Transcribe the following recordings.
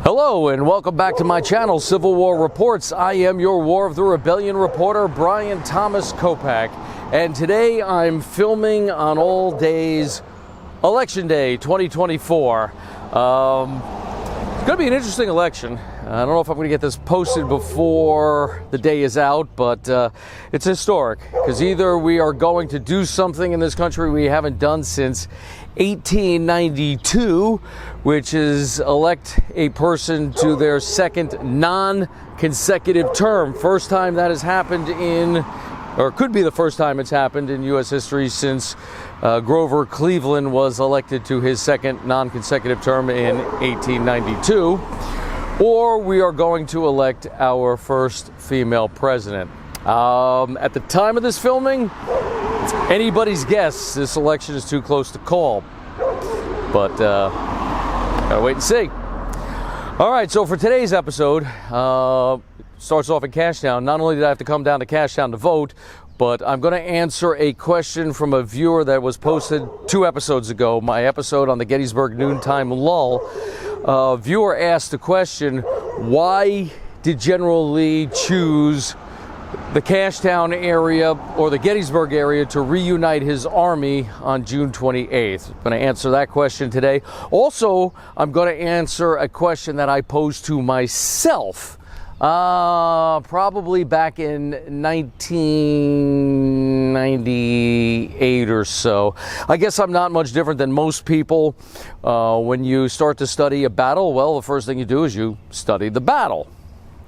Hello and welcome back to my channel, Civil War Reports. I am your War of the Rebellion reporter, Brian Thomas Kopak, and today I'm filming on all days, Election Day 2024. It's going to be an interesting election. I don't know if I'm going to get this posted before the day is out, but it's historic because either we are going to do something in this country we haven't done since 1892, which is elect a person to their second non-consecutive term. First time that has happened or could be the first time it's happened in U.S. history since Grover Cleveland was elected to his second non-consecutive term in 1892. Or we are going to elect our first female president. At the time of this filming, it's anybody's guess. This election is too close to call. But gotta wait and see. All right, so for today's episode, starts off in Cashtown. Not only did I have to come down to Cashtown to vote, but I'm going to answer a question from a viewer that was posted 2 episodes ago, my episode on the Gettysburg noontime lull. Viewer asked the question, why did General Lee choose the Cashtown area or the Gettysburg area to reunite his army on June 28th? I'm going to answer that question today. Also, I'm going to answer a question that I posed to myself probably back in 1998 or so. I guess I'm not much different than most people. When you start to study a battle, well, the first thing you do is you study the battle.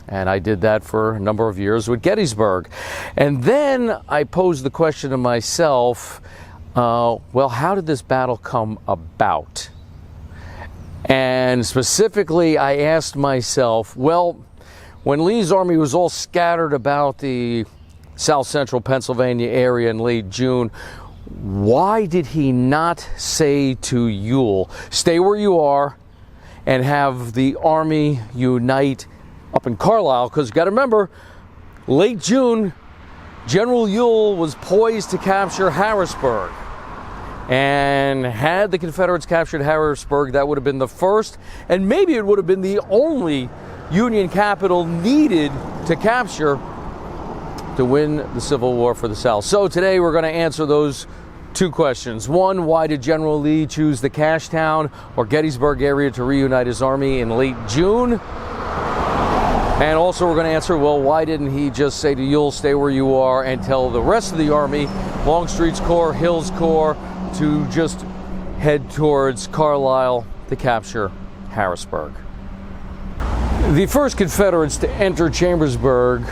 And I did that for a number of years with Gettysburg. And then I posed the question to myself, well, how did this battle come about? And specifically, I asked myself, well, when Lee's army was all scattered about the south central Pennsylvania area in late June, why did he not say to Ewell, stay where you are and have the army unite up in Carlisle? Because you got to remember, late June, General Ewell was poised to capture Harrisburg. And had the Confederates captured Harrisburg, that would have been the first, and maybe it would have been the only Union capital needed to capture to win the Civil War for the South. So today we're going to answer those 2 questions. One, why did General Lee choose the Cashtown or Gettysburg area to reunite his army in late June? And also we're going to answer, well, why didn't he just say to Ewell, stay where you are, and tell the rest of the army, Longstreet's Corps, Hill's Corps, to just head towards Carlisle to capture Harrisburg. The first Confederates to enter Chambersburg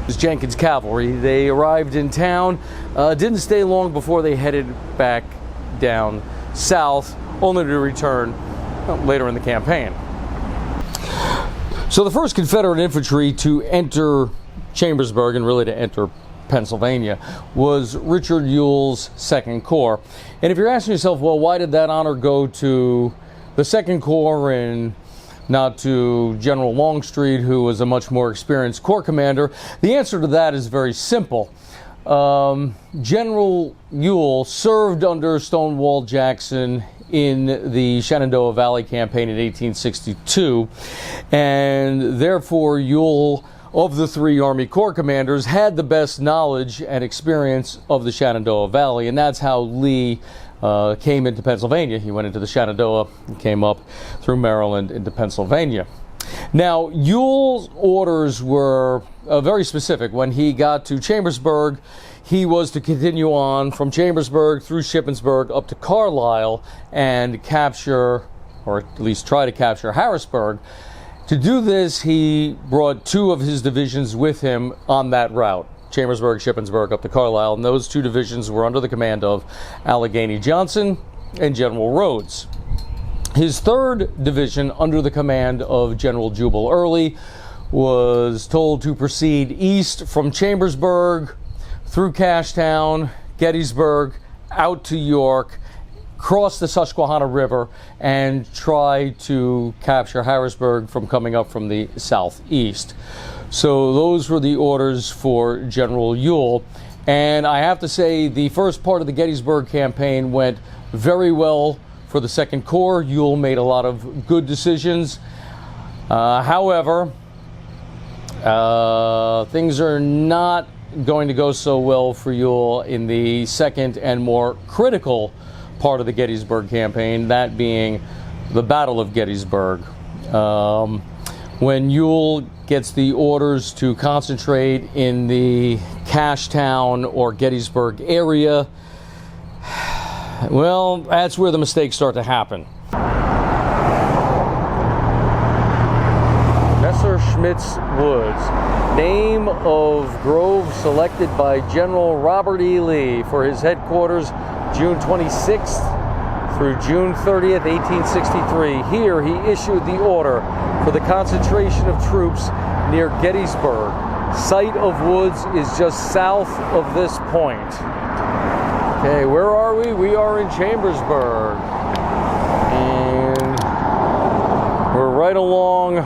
was Jenkins' cavalry. They arrived in town, didn't stay long before they headed back down south, only to return later in the campaign. So the first Confederate infantry to enter Chambersburg, and really to enter Pennsylvania, was Richard Ewell's 2nd Corps. And if you're asking yourself, well, why did that honor go to the 2nd Corps and not to General Longstreet, who was a much more experienced Corps commander? The answer to that is very simple. General Ewell served under Stonewall Jackson in the Shenandoah Valley campaign in 1862, and therefore Ewell, of the 3 Army Corps commanders, had the best knowledge and experience of the Shenandoah Valley, and that's how Lee came into Pennsylvania. He went into the Shenandoah and came up through Maryland into Pennsylvania. Now, Ewell's orders were very specific. When he got to Chambersburg, he was to continue on from Chambersburg through Shippensburg up to Carlisle and capture, or at least try to capture, Harrisburg. To do this, he brought 2 of his divisions with him on that route, Chambersburg, Shippensburg, up to Carlisle, and those 2 divisions were under the command of Allegheny Johnson and General Rhodes. His 3rd division, under the command of General Jubal Early, was told to proceed east from Chambersburg, through Cashtown, Gettysburg, out to York, cross the Susquehanna River, and try to capture Harrisburg from coming up from the southeast. So those were the orders for General Ewell. And I have to say, the first part of the Gettysburg campaign went very well for the 2nd Corps. Ewell made a lot of good decisions. However, things are not going to go so well for Ewell in the second and more critical part of the Gettysburg campaign, that being the Battle of Gettysburg. When Ewell gets the orders to concentrate in the Cashtown or Gettysburg area, well, that's where the mistakes start to happen. Messerschmitt's Woods, name of grove selected by General Robert E. Lee for his headquarters June 26th through June 30th, 1863. Here he issued the order for the concentration of troops near Gettysburg. Site of Woods is just south of this point. Okay, where are we? We are in Chambersburg. And we're right along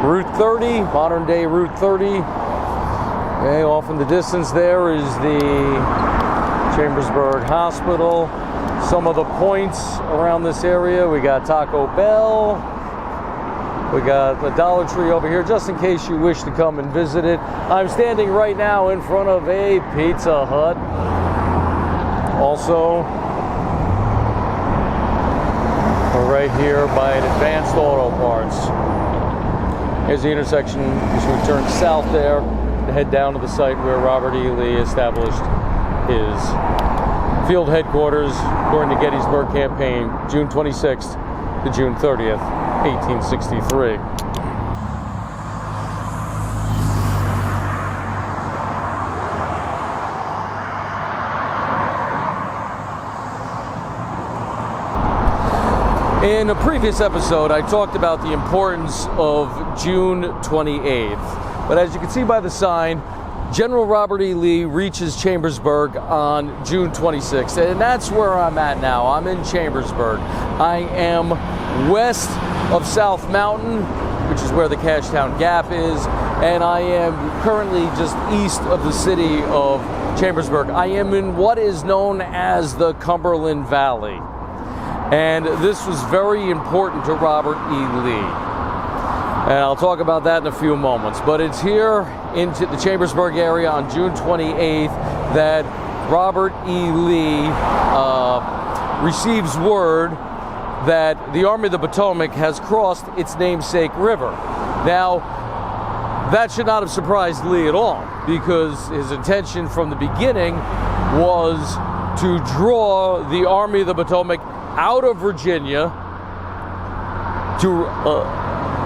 Route 30, modern day Route 30. Okay, off in the distance there is the Chambersburg Hospital. Some of the points around this area, we got Taco Bell. We got the Dollar Tree over here, just in case you wish to come and visit it. I'm standing right now in front of a Pizza Hut. Also, we're right here by an Advanced Auto Parts. Here's the intersection. You should turn south there to head down to the site where Robert E. Lee established his field headquarters during the Gettysburg campaign, June 26th to June 30th, 1863. In a previous episode, I talked about the importance of June 28th. But as you can see by the sign, General Robert E. Lee reaches Chambersburg on June 26th. And that's where I'm at now. I'm in Chambersburg. I am west of South Mountain, which is where the Cashtown Gap is. And I am currently just east of the city of Chambersburg. I am in what is known as the Cumberland Valley. And this was very important to Robert E. Lee. And I'll talk about that in a few moments. But it's here into the Chambersburg area on June 28th that Robert E. Lee receives word that the Army of the Potomac has crossed its namesake river. Now, that should not have surprised Lee at all, because his intention from the beginning was to draw the Army of the Potomac out of Virginia to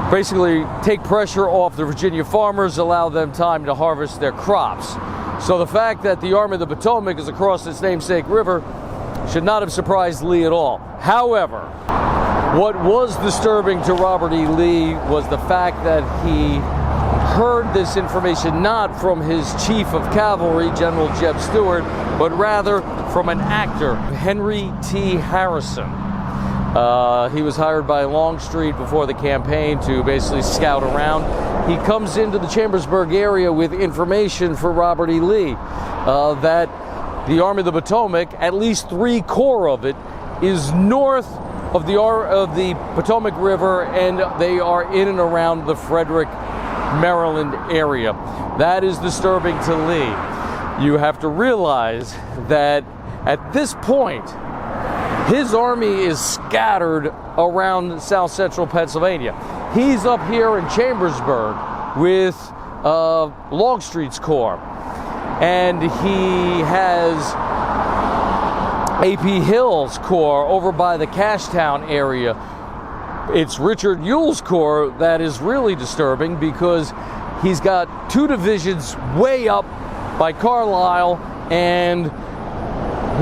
basically take pressure off the Virginia farmers, allow them time to harvest their crops. So the fact that the Army of the Potomac is across its namesake river should not have surprised Lee at all. However, what was disturbing to Robert E. Lee was the fact that he heard this information not from his chief of cavalry, General Jeb Stuart, but rather from an actor, Henry T. Harrison. He was hired by Longstreet before the campaign to basically scout around. He comes into the Chambersburg area with information for Robert E. Lee that the Army of the Potomac, at least 3 corps of it, is north of the Potomac River, and they are in and around the Frederick, Maryland area. That is disturbing to Lee. You have to realize that at this point, his army is scattered around south central Pennsylvania. He's up here in Chambersburg with Longstreet's corps, and he has A.P. Hill's corps over by the Cashtown area. It's Richard Ewell's corps that is really disturbing, because he's got 2 divisions way up by Carlisle, and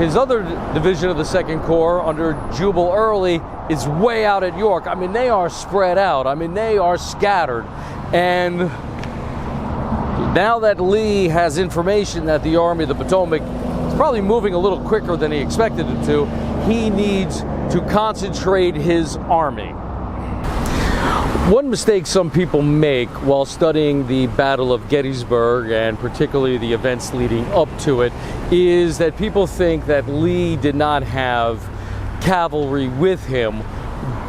his other division of the 2nd Corps under Jubal Early is way out at York. I mean, they are spread out. I mean, they are scattered. And now that Lee has information that the Army of the Potomac is probably moving a little quicker than he expected it to, he needs to concentrate his army. One mistake some people make while studying the Battle of Gettysburg, and particularly the events leading up to it, is that people think that Lee did not have cavalry with him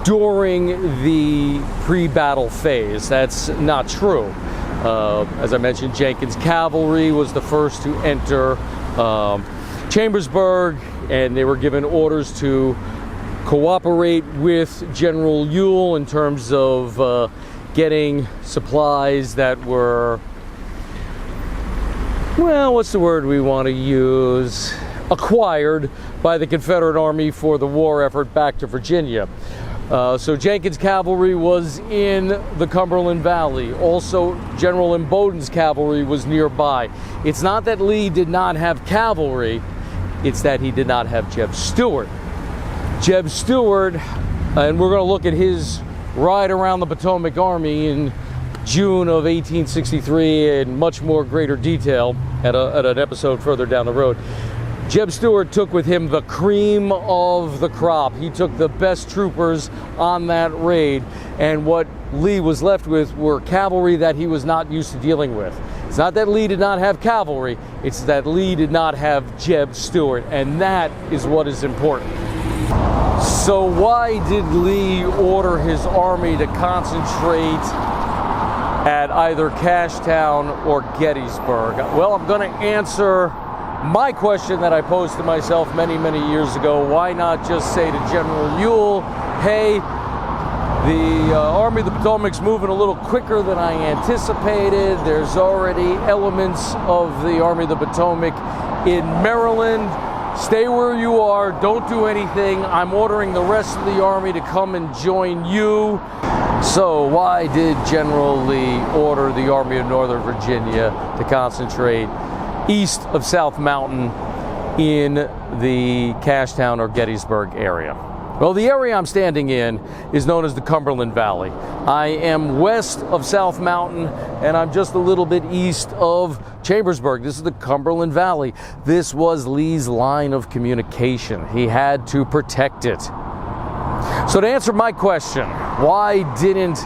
during the pre-battle phase. That's not true. As I mentioned, Jenkins' cavalry was the first to enter Chambersburg, and they were given orders to cooperate with General Ewell in terms of getting supplies that were, well, what's the word we want to use? Acquired by the Confederate Army for the war effort back to Virginia. So Jenkins' cavalry was in the Cumberland Valley. Also, General Imboden's cavalry was nearby. It's not that Lee did not have cavalry, it's that he did not have Jeb Stuart. Jeb Stuart, and we're going to look at his ride around the Potomac Army in June of 1863 in much more greater detail at an episode further down the road. Jeb Stuart took with him the cream of the crop. He took the best troopers on that raid, and what Lee was left with were cavalry that he was not used to dealing with. It's not that Lee did not have cavalry, it's that Lee did not have Jeb Stuart, and that is what is important. So why did Lee order his army to concentrate at either Cashtown or Gettysburg? Well, I'm going to answer my question that I posed to myself many, many years ago. Why not just say to General Ewell, hey, the Army of the Potomac's moving a little quicker than I anticipated. There's already elements of the Army of the Potomac in Maryland. Stay where you are, don't do anything. I'm ordering the rest of the army to come and join you. So why did General Lee order the Army of Northern Virginia to concentrate east of South Mountain in the Cashtown or Gettysburg area? Well, the area I'm standing in is known as the Cumberland Valley. I am west of South Mountain, and I'm just a little bit east of Chambersburg. This is the Cumberland Valley. This was Lee's line of communication. He had to protect it. So to answer my question, why didn't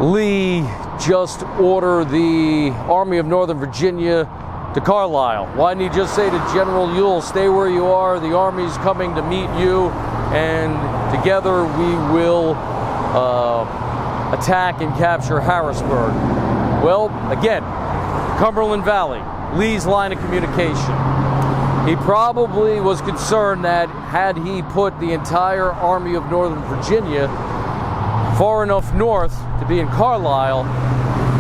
Lee just order the Army of Northern Virginia to Carlisle? Why didn't he just say to General Ewell, stay where you are, the Army's coming to meet you, and together we will attack and capture Harrisburg? Well, again, Cumberland Valley, Lee's line of communication. He probably was concerned that had he put the entire Army of Northern Virginia far enough north to be in Carlisle,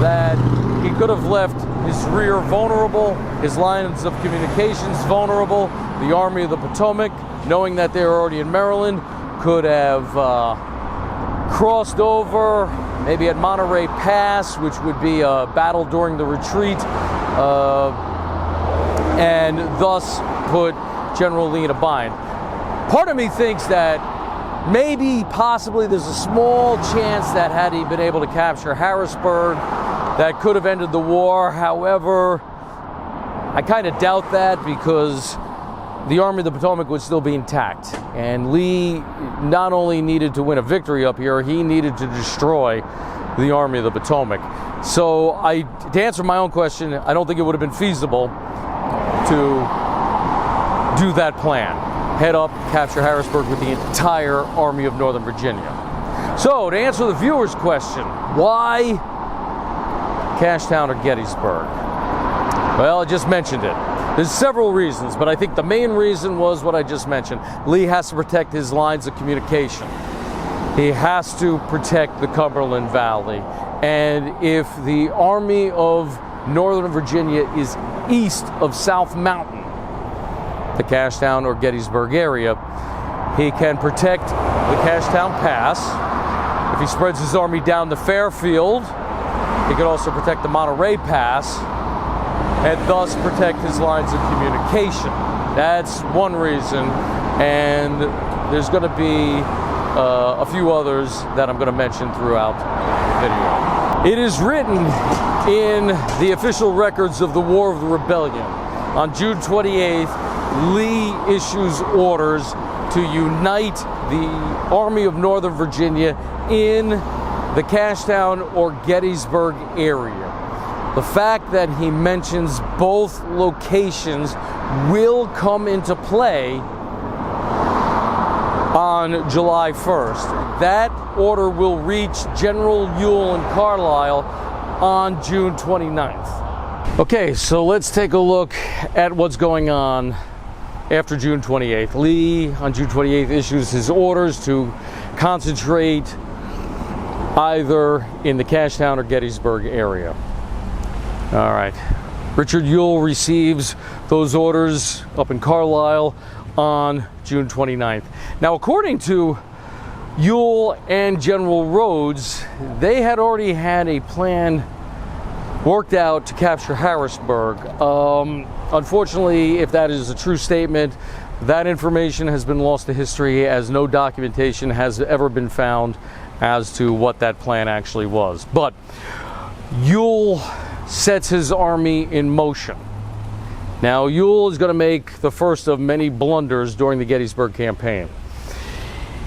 that he could have left his rear vulnerable, his lines of communications vulnerable. The Army of the Potomac, knowing that they were already in Maryland, could have crossed over, maybe at Monterey Pass, which would be a battle during the retreat, and thus put General Lee in a bind. Part of me thinks that maybe, possibly, there's a small chance that had he been able to capture Harrisburg, that could have ended the war. However, I kind of doubt that, because the Army of the Potomac would still be intact. And Lee not only needed to win a victory up here, he needed to destroy the Army of the Potomac. So to answer my own question, I don't think it would have been feasible to do that plan. Head up, capture Harrisburg with the entire Army of Northern Virginia. So to answer the viewer's question, why Cashtown or Gettysburg? Well, I just mentioned it. There's several reasons, but I think the main reason was what I just mentioned. Lee has to protect his lines of communication. He has to protect the Cumberland Valley. And if the Army of Northern Virginia is east of South Mountain, the Cashtown or Gettysburg area, he can protect the Cashtown Pass. If he spreads his army down to Fairfield, he could also protect the Monterey Pass, and thus protect his lines of communication. That's one reason, and there's going to be a few others that I'm going to mention throughout the video. It is written in the official records of the War of the Rebellion. On June 28th, Lee issues orders to unite the Army of Northern Virginia in the Cashtown or Gettysburg area. The fact that he mentions both locations will come into play on on July 1st. That order will reach General Ewell in Carlisle on June 29th. Okay, so let's take a look at what's going on after June 28th. Lee, on June 28th, issues his orders to concentrate either in the Cashtown or Gettysburg area. All right. Richard Ewell receives those orders up in Carlisle on June 29th. Now, according to Ewell and General Rhodes, they had already had a plan worked out to capture Harrisburg. Unfortunately, if that is a true statement, that information has been lost to history, as no documentation has ever been found as to what that plan actually was. But Ewell sets his army in motion. Now, Ewell is going to make the first of many blunders during the Gettysburg campaign.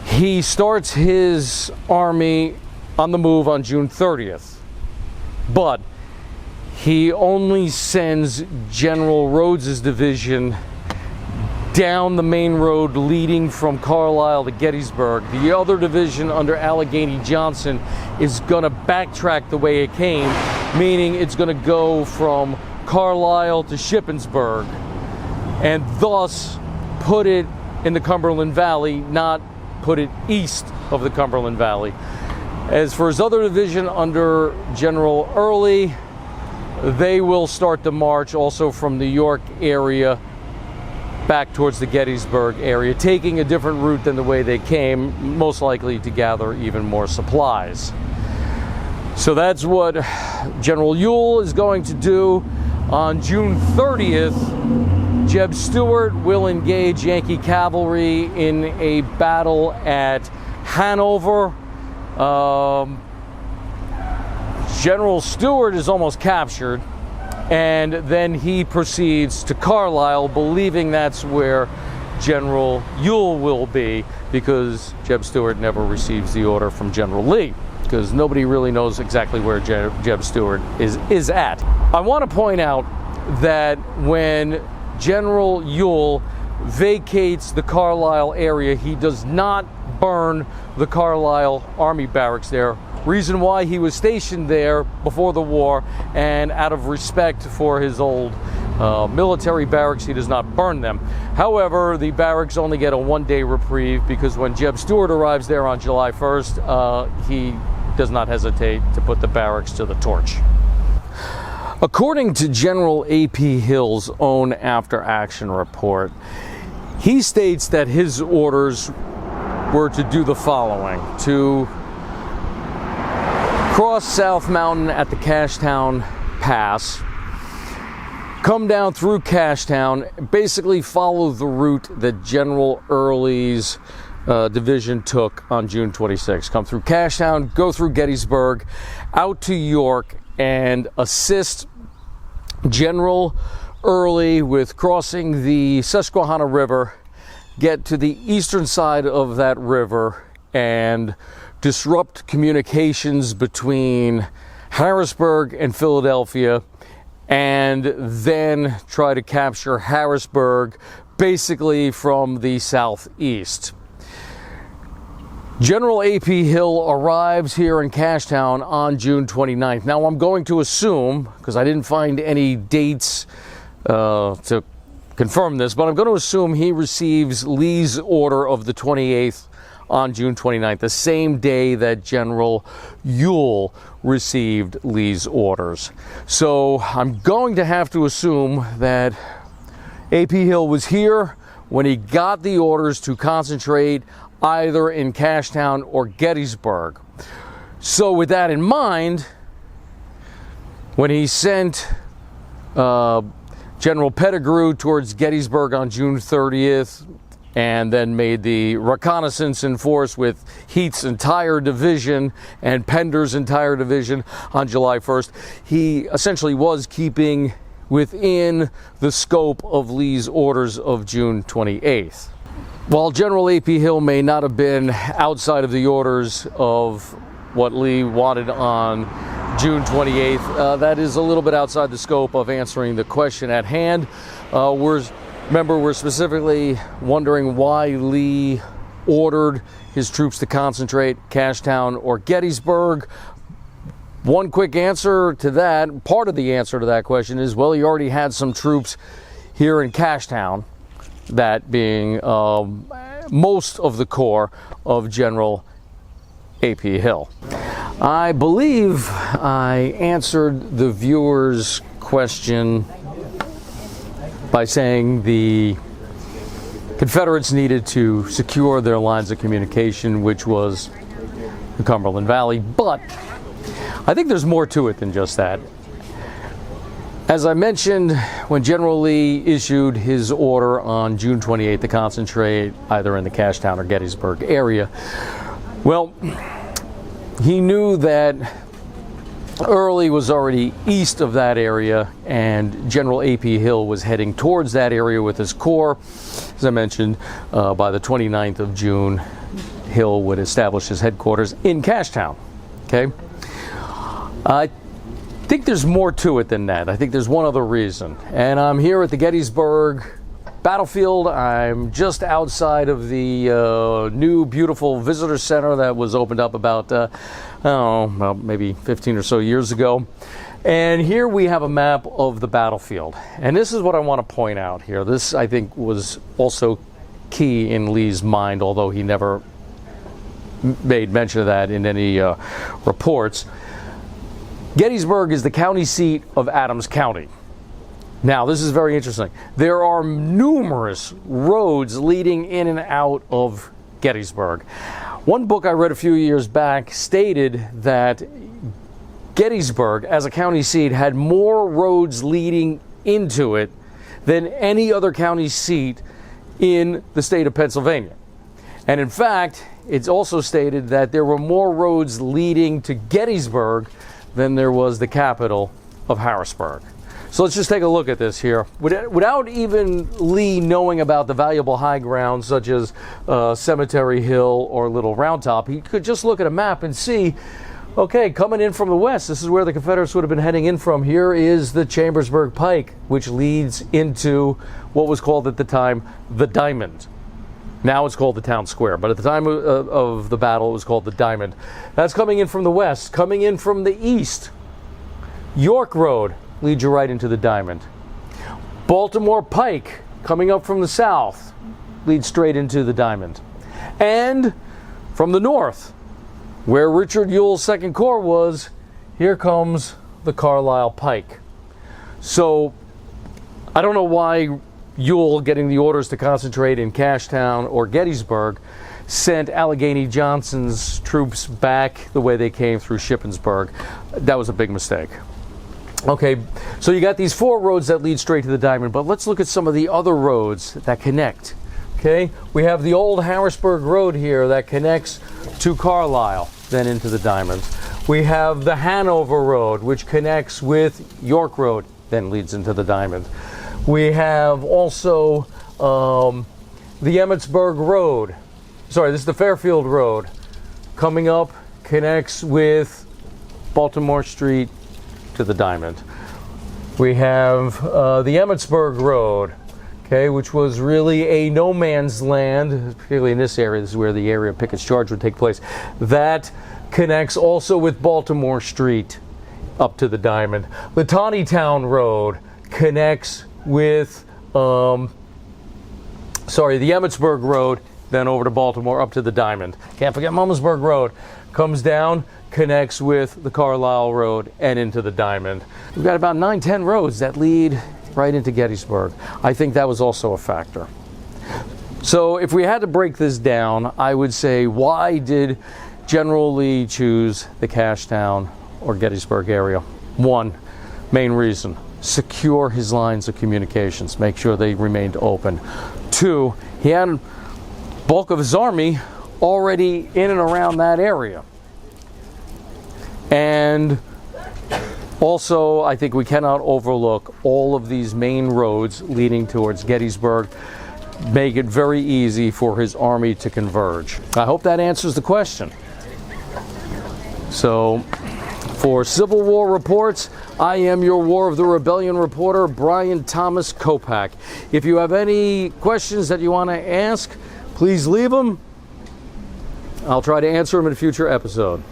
He starts his army on the move on June 30th, but he only sends General Rhodes's division down the main road leading from Carlisle to Gettysburg. The other division under Allegheny Johnson is going to backtrack the way it came, meaning it's going to go from Carlisle to Shippensburg, and thus put it in the Cumberland Valley, not put it east of the Cumberland Valley. As for his other division under General Early, they will start the march also from the York area back towards the Gettysburg area, taking a different route than the way they came, most likely to gather even more supplies. So that's what General Ewell is going to do. On June 30th, Jeb Stuart will engage Yankee cavalry in a battle at Hanover. General Stuart is almost captured, and then he proceeds to Carlisle, believing that's where General Ewell will be, because Jeb Stuart never receives the order from General Lee, because nobody really knows exactly where Jeb Stuart is at. I want to point out that when General Ewell vacates the Carlisle area, he does not burn the Carlisle Army barracks there. Reason why: he was stationed there before the war, and out of respect for his old military barracks, he does not burn them. However, the barracks only get a one-day reprieve, because when Jeb Stuart arrives there on July 1st, he does not hesitate to put the barracks to the torch. According to General A.P. Hill's own after-action report, he states that his orders were to do the following: to cross South Mountain at the Cashtown Pass, come down through Cashtown, basically follow the route that General Early's division took on June 26. Come through Cashtown, go through Gettysburg, out to York, and assist General Early with crossing the Susquehanna River, get to the eastern side of that river, and disrupt communications between Harrisburg and Philadelphia, and then try to capture Harrisburg basically from the southeast. General A.P. Hill arrives here in Cashtown on June 29th. Now, I'm going to assume, because I didn't find any dates to confirm this, but I'm going to assume he receives Lee's order of the 28th on June 29th, the same day that General Ewell received Lee's orders. So I'm going to have to assume that A.P. Hill was here when he got the orders to concentrate either in Cashtown or Gettysburg. So with that in mind, when he sent General Pettigrew towards Gettysburg on June 30th, and then made the reconnaissance in force with Heath's entire division and Pender's entire division on July 1st, he essentially was keeping within the scope of Lee's orders of June 28th. While General A.P. Hill may not have been outside of the orders of what Lee wanted on June 28th, that is a little bit outside the scope of answering the question at hand. Remember, we're specifically wondering why Lee ordered his troops to concentrate Cashtown or Gettysburg? One quick answer to that, part of the answer to that question is, well, he already had some troops here in Cashtown, that being most of the corps of General A.P. Hill. I believe I answered the viewer's question by saying the Confederates needed to secure their lines of communication, which was the Cumberland Valley, but I think there's more to it than just that. As I mentioned, when General Lee issued his order on June 28th to concentrate either in the Cashtown or Gettysburg area, well, he knew that Early was already east of that area, and General A.P. Hill was heading towards that area with his corps. As I mentioned, by the 29th of June, Hill would establish his headquarters in Cashtown. Okay? I think there's more to it than that. I think there's one other reason. And I'm here at the Gettysburg battlefield. I'm just outside of the new beautiful visitor center that was opened up about well, maybe 15 or so years ago. And here we have a map of the battlefield. And this is what I want to point out here. This, I think, was also key in Lee's mind, although he never made mention of that in any reports. Gettysburg is the county seat of Adams County. Now, this is very interesting. There are numerous roads leading in and out of Gettysburg. One book I read a few years back stated that Gettysburg, as a county seat, had more roads leading into it than any other county seat in the state of Pennsylvania. And in fact, it's also stated that there were more roads leading to Gettysburg than there was the capital of Harrisburg. So let's just take a look at this here. Without even Lee knowing about the valuable high ground such as Cemetery Hill or Little Round Top, he could just look at a map and see, okay, coming in from the west, this is where the Confederates would have been heading in from. Here is the Chambersburg Pike, which leads into what was called at the time the Diamond. Now it's called the Town Square, but at the time of the battle, it was called the Diamond. That's coming in from the west. Coming in from the east, York Road leads you right into the Diamond. Baltimore Pike, coming up from the south, leads straight into the Diamond. And from the north, where Richard Ewell's 2nd Corps was, here comes the Carlisle Pike. So, I don't know why Ewell, getting the orders to concentrate in Cashtown or Gettysburg, sent Allegheny Johnson's troops back the way they came through Shippensburg. That was a big mistake. Okay, so you got these 4 roads that lead straight to the Diamond, but let's look at some of the other roads that connect. Okay, we have the old Harrisburg Road here that connects to Carlisle, then into the Diamond. We have the Hanover Road, which connects with York Road, then leads into the Diamond. We have also the Emmitsburg Road. Sorry, this is the Fairfield Road. Coming up, connects with Baltimore Street to the Diamond. We have the Emmitsburg Road, okay, which was really a no man's land, particularly in this area. This is where the area of Pickett's Charge would take place. That connects also with Baltimore Street up to the Diamond. The Taneytown Road connects with the Emmitsburg Road, then over to Baltimore up to the Diamond. Can't forget Mummersburg Road. Comes down, connects with the Carlisle Road and into the Diamond. We've got about 9-10 roads that lead right into Gettysburg. I think that was also a factor. So if we had to break this down, I would say, why did General Lee choose the Cashtown or Gettysburg area? One main reason: secure his lines of communications, make sure they remained open. 2, he had a bulk of his army already in and around that area. And also, I think we cannot overlook all of these main roads leading towards Gettysburg, make it very easy for his army to converge. I hope that answers the question. So, for Civil War Reports, I am your War of the Rebellion reporter, Brian Thomas Kopak. If you have any questions that you want to ask, please leave them. I'll try to answer them in a future episode.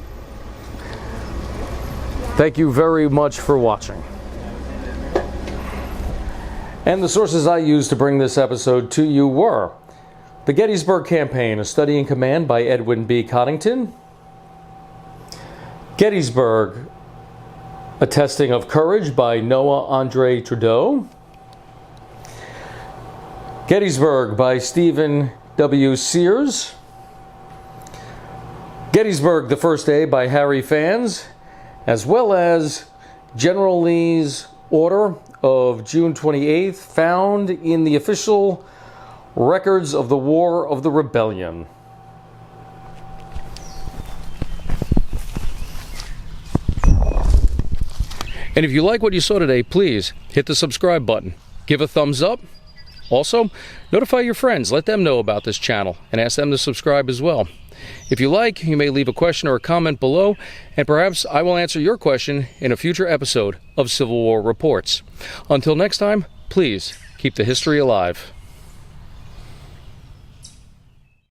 Thank you very much for watching. And the sources I used to bring this episode to you were The Gettysburg Campaign, a study in command by Edwin B. Coddington. Gettysburg, a testing of courage by Noah Andre Trudeau. Gettysburg by Stephen W. Sears. Gettysburg, the First Day by Harry Fans, as well as General Lee's order of June 28th, found in the official records of the War of the Rebellion. And if you like what you saw today, please hit the subscribe button. Give a thumbs up. Also, notify your friends. Let them know about this channel and ask them to subscribe as well. If you like, you may leave a question or a comment below, and perhaps I will answer your question in a future episode of Civil War Reports. Until next time, please keep the history alive.